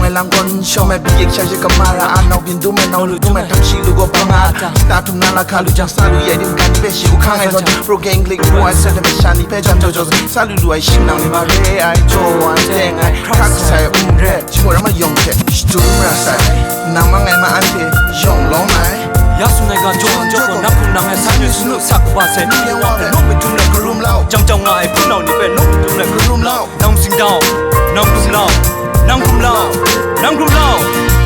me lang kon show me bi ek charge kamara anau bin du me nau lu du me tam shi lu go panga ta tu na la khalu jang salu ye dim kan be shi u khang ai so pro gang click boy I said me shani pe jam jo salu lu ai shi nau ni ba re ai jo wan deng ai krak sai re chi mo ma yong ke stu ra sai na ma ngai ma an pe yong long mai 야수네가 좋은 저거 나쁜 남의 삶을 수놓 삭바세 놈이 둠레 그룸라오 정정아의 분노니 빼 놈이 둠레 그룸라오 남승다오 남금라오 남금라오 남금라오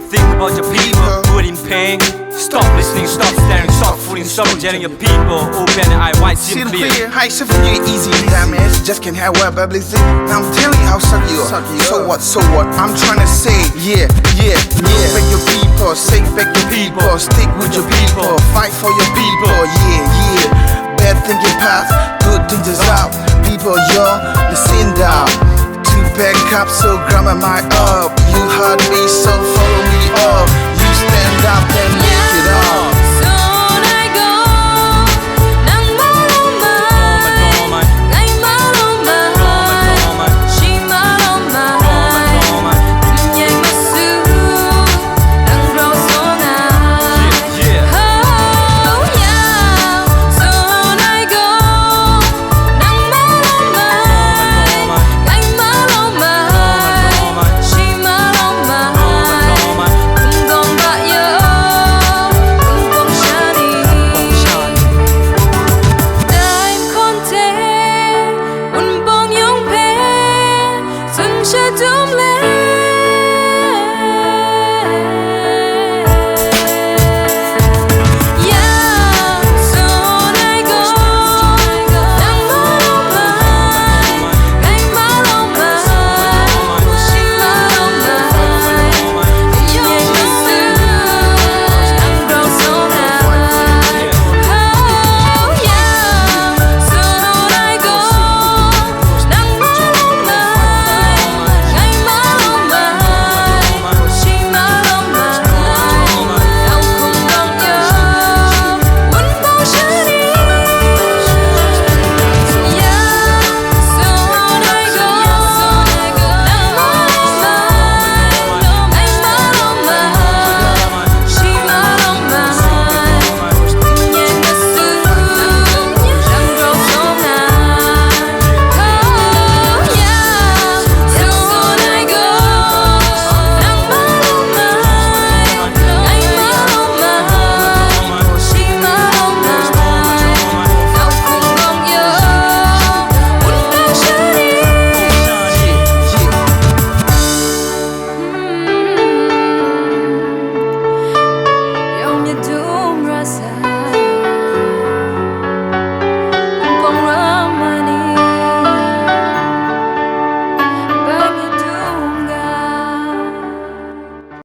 Think about your people, put in pain. Stop listening, stop staring, stop fooling, stop rejecting your people. Open your eye wide, see them clear. High shift from you easy, damage. Just can't have where bubbly zip. Now I'm telling you how suck you are. So what? I'm trying to say, yeah. Back your people, say back your people. Stick with your people, fight for your people, yeah. Bad thinking path, good things is out. People, yo, listen down. Back up, so grab my up. You heard me, so follow me up. You stand up and lift it up.